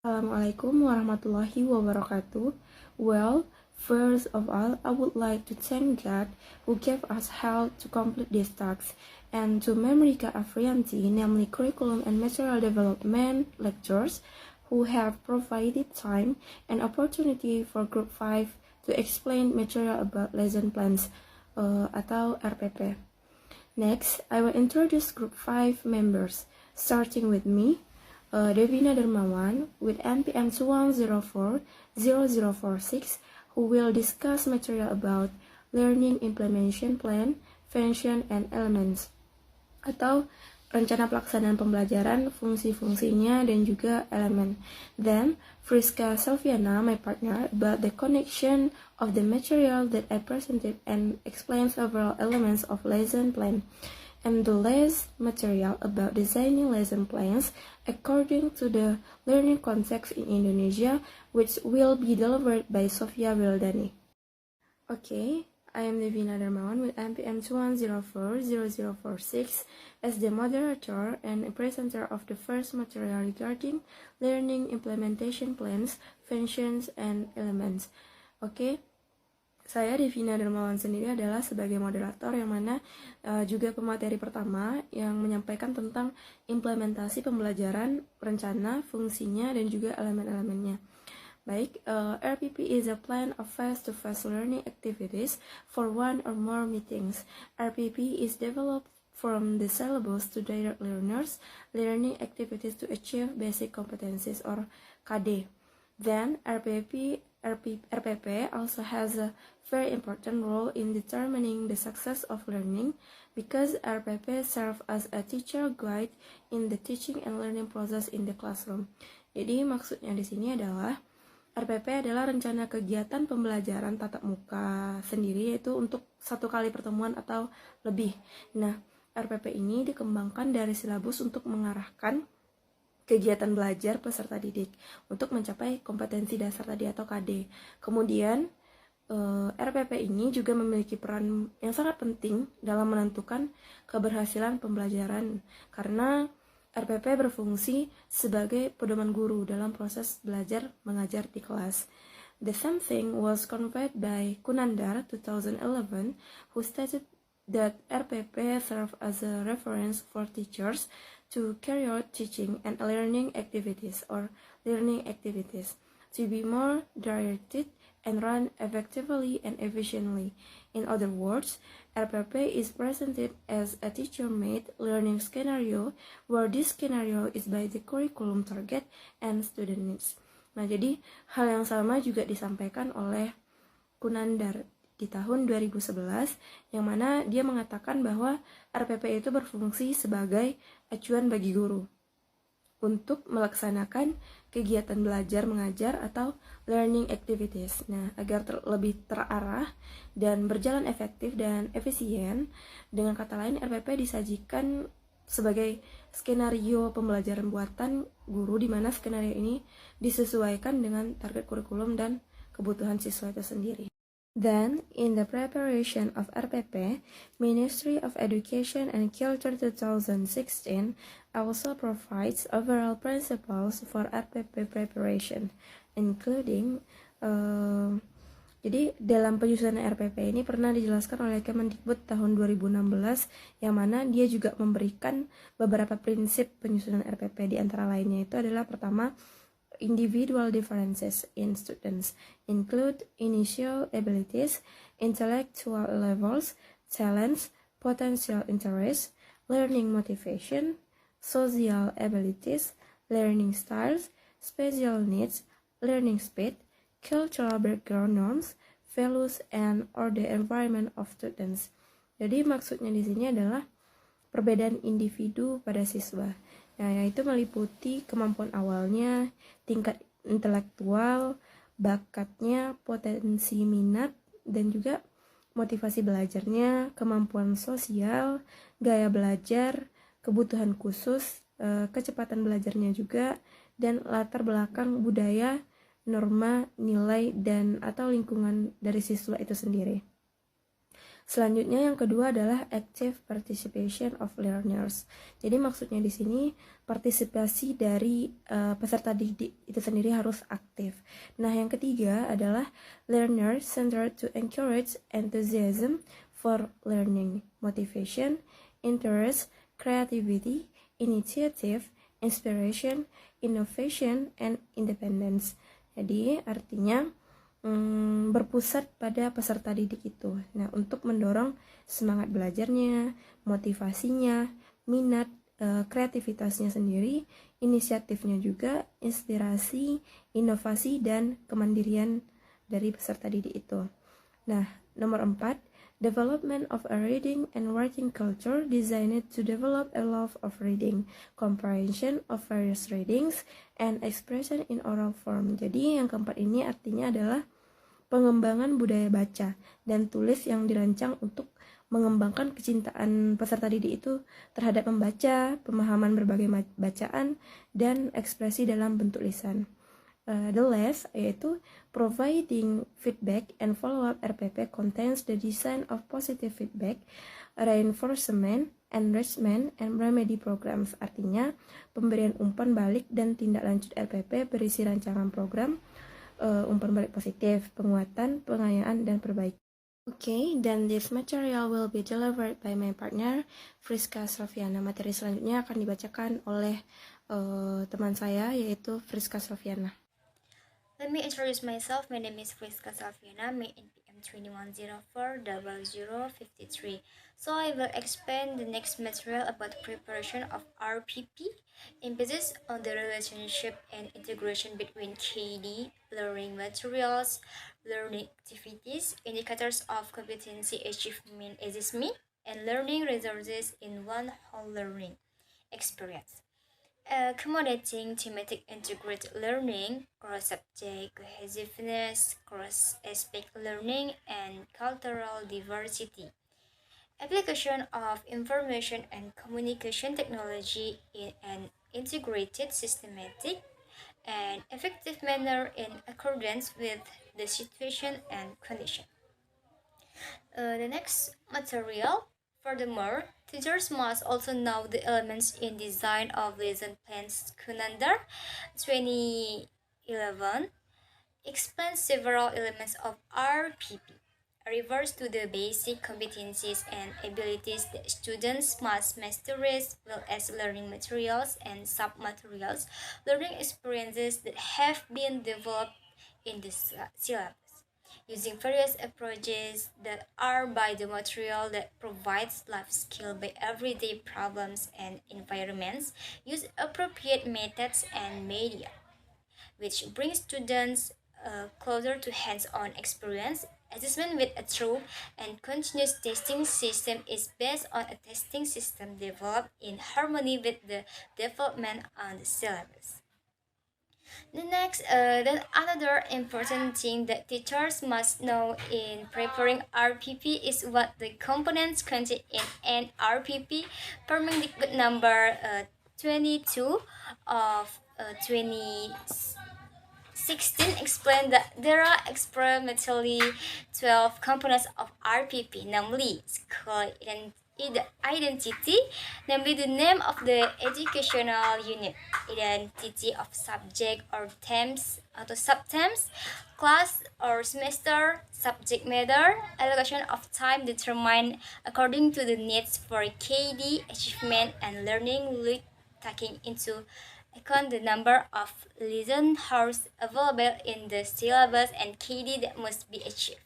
Assalamualaikum warahmatullahi wabarakatuh. Well, first of all, I would like to thank God who gave us help to complete this task, and to Memrika Afrianti, namely Curriculum and Material Development lecturers, who have provided time and opportunity for Group 5 to explain material about lesson plans atau RPP. Next, I will introduce Group 5 members, starting with me, Devina Dermawan with NPM 1040046, who will discuss material about Learning Implementation Plan, Function, and Elements, atau rencana pelaksanaan pembelajaran, fungsi-fungsinya, dan juga elemen. Then, Friska Selviana, my partner, about the connection of the material that I presented and explains several elements of lesson plan. And the last material about designing lesson plans according to the learning context in Indonesia, which will be delivered by Sofia Wildani. Okay, I am Devina Darmawan with NPM 21040046 as the moderator and presenter of the first material regarding learning implementation plans, functions, and elements. Okay. Saya Devina Darmawan sendiri adalah sebagai moderator yang mana juga pemateri pertama yang menyampaikan tentang implementasi pembelajaran, rencana, fungsinya, dan juga elemen-elemennya. Baik, RPP is a plan of face-to-face learning activities for one or more meetings. RPP is developed from the syllabus to direct learners learning activities to achieve basic competencies or KD. Then, RPP also has a very important role in determining the success of learning because RPP serves as a teacher guide in the teaching and learning process in the classroom. Jadi maksudnya di sini adalah RPP adalah rencana kegiatan pembelajaran tatap muka sendiri, yaitu untuk 1 kali pertemuan atau lebih. Nah, RPP ini dikembangkan dari silabus untuk mengarahkan kegiatan belajar peserta didik untuk mencapai kompetensi dasar tadi atau KD. Kemudian RPP ini juga memiliki peran yang sangat penting dalam menentukan keberhasilan pembelajaran karena RPP berfungsi sebagai pedoman guru dalam proses belajar mengajar di kelas. The same thing was conveyed by Kunandar 2011, who stated that RPP serves as a reference for teachers to carry out teaching and learning activities to be more directed and run effectively and efficiently. In other words, RPP is presented as a teacher-made learning scenario where this scenario is by the curriculum target and student needs. Nah, jadi hal yang sama juga disampaikan oleh Kunandar di tahun 2011, yang mana dia mengatakan bahwa RPP itu berfungsi sebagai acuan bagi guru untuk melaksanakan kegiatan belajar mengajar atau learning activities. Nah, agar lebih terarah dan berjalan efektif dan efisien, dengan kata lain RPP disajikan sebagai skenario pembelajaran buatan guru, di mana skenario ini disesuaikan dengan target kurikulum dan kebutuhan siswa itu sendiri. Then, in the preparation of RPP, Ministry of Education and Culture 2016 also provides overall principles for RPP preparation, including jadi dalam penyusunan RPP ini pernah dijelaskan oleh Kemendikbud tahun 2016, yang mana dia juga memberikan beberapa prinsip penyusunan RPP. Di antara lainnya itu adalah pertama, individual differences in students include initial abilities, intellectual levels, talents, potential interests, learning motivation, social abilities, learning styles, special needs, learning speed, cultural background norms, values, and or the environment of students. Jadi maksudnya di sini adalah perbedaan individu pada siswa. Nah, yaitu meliputi kemampuan awalnya, tingkat intelektual, bakatnya, potensi minat, dan juga motivasi belajarnya, kemampuan sosial, gaya belajar, kebutuhan khusus, kecepatan belajarnya juga, dan latar belakang budaya, norma, nilai, dan atau lingkungan dari siswa itu sendiri. Selanjutnya yang kedua adalah active participation of learners. Jadi maksudnya di sini partisipasi dari peserta didik itu sendiri harus aktif. Nah, yang ketiga adalah learner centered to encourage enthusiasm for learning, motivation, interest, creativity, initiative, inspiration, innovation, and independence. Jadi artinya berpusat pada peserta didik itu. Nah, untuk mendorong semangat belajarnya, motivasinya, minat, kreativitasnya sendiri, inisiatifnya juga, inspirasi, inovasi, dan kemandirian dari peserta didik itu. Nah, nomor 4, development of a reading and writing culture designed to develop a love of reading, comprehension of various readings, and expression in oral form. Jadi yang keempat ini artinya adalah pengembangan budaya baca dan tulis yang dirancang untuk mengembangkan kecintaan peserta didik itu terhadap membaca, pemahaman berbagai bacaan, dan ekspresi dalam bentuk lisan. The last yaitu providing feedback and follow-up RPP contains the design of positive feedback, reinforcement, enrichment, and remedy programs. Artinya, pemberian umpan balik dan tindak lanjut RPP berisi rancangan program umpan balik positif, penguatan, pengayaan, dan perbaikan. Okay, then this material will be delivered by my partner, Friska Sofiana. Materi selanjutnya akan dibacakan oleh teman saya, yaitu Friska Sofiana. Let me introduce myself. My name is Friska Sofiana, made in PM 21040053. So I will explain the next material about preparation of RPP, emphasis on the relationship and integration between KD, learning materials, learning activities, indicators of competency achievement assessment, and learning resources in one whole learning experience. Accommodating thematic integrated learning, cross-subject cohesiveness, cross-aspect learning, and cultural diversity. Application of information and communication technology in an integrated, systematic, and effective manner in accordance with the situation and condition. The next material. Furthermore, teachers must also know the elements in design of lesson plans. Kunandar 2011 explains several elements of RPP, refers to the basic competencies and abilities that students must master, as well as learning materials and sub-materials, learning experiences that have been developed in the syllabus. Using various approaches that are by the material that provides life skill by everyday problems and environments, use appropriate methods and media, which brings students closer to hands-on experience. Assessment with a true and continuous testing system is based on a testing system developed in harmony with the development on the syllabus. The next, then another important thing that teachers must know in preparing RPP is what the components contain in an RPP. Permendikbud number 22 of 2016 explained that there are experimentally 12 components of RPP, namely school identity, namely the name of the educational unit, identity of subject or themes atau subthemes, class or semester, subject matter, allocation of time determined according to the needs for KD achievement and learning, taking into account the number of lesson hours available in the syllabus and KD that must be achieved.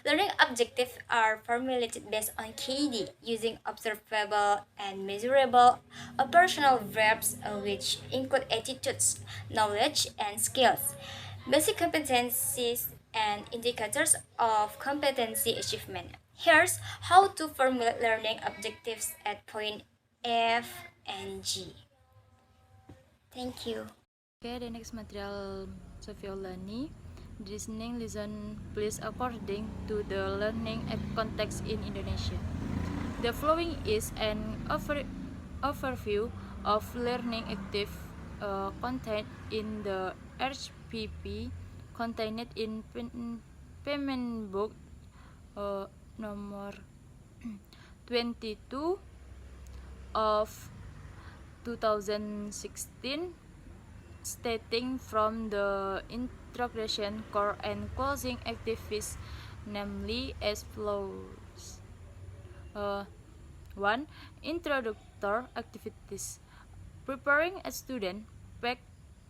Learning objectives are formulated based on KD using observable and measurable operational verbs which include attitudes, knowledge, and skills, basic competencies, and indicators of competency achievement. Here's how to formulate learning objectives at point F and G. Thank you. Okay, the next material Sofiolani. Listening lesson please according to the learning context in Indonesia. The following is an overview of learning active content in the RPP contained in Permendikbud nomor 22 of 2016, stating from the introduction, core, and closing activities, namely as follows. 1. Introductory activities. Preparing a student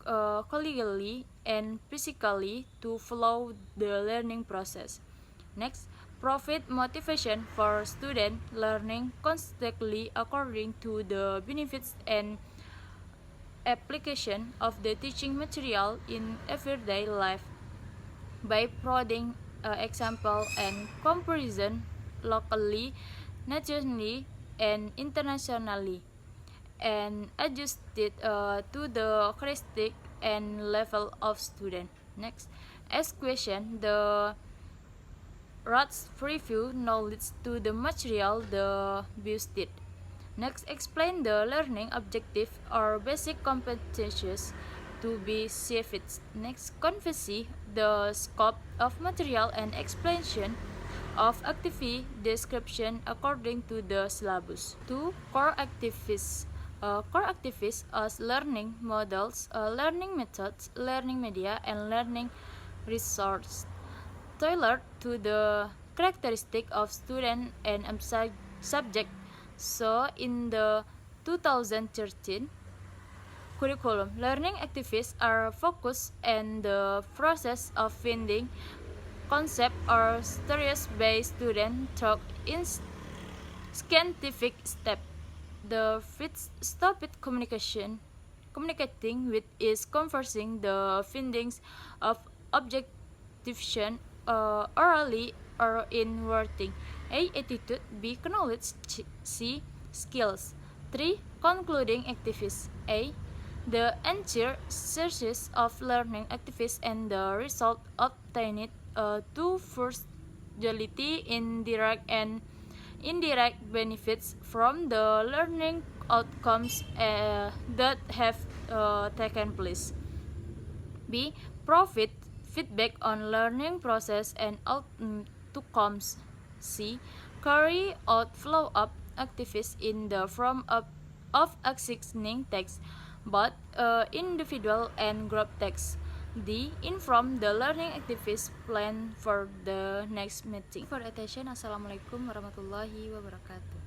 collegially and physically to follow the learning process. Next, profit motivation for student learning constantly according to the benefits and application of the teaching material in everyday life by providing example and comparison locally, nationally, and internationally, and adjusted to the characteristic and level of student. Next, as question, the Rats review knowledge to the material the boosted. Next, explain the learning objective or basic competencies to be achieved. Next, convey the scope of material and explanation of activity description according to the syllabus. 2. Core activities. Core activities as learning models, learning methods, learning media, and learning resources tailored to the characteristic of student and subject. So in the 2013 curriculum, learning activities are focused on the process of finding concept or stories by student through in scientific step. The fifth stop it communicating with is conversing the findings of objectivation orally or in writing. A. Attitude. B. Knowledge. C. Skills. 3. Concluding activities. A. The entire series of learning activities and the result obtained to first duality indirect and indirect benefits from the learning outcomes that have taken place. B. Profit feedback on learning process and outcomes. C. Carry out follow-up activities in the form of existing text, both individual and group text. D. Inform the learning activities plan for the next meeting. For attention, Assalamualaikum warahmatullahi wabarakatuh.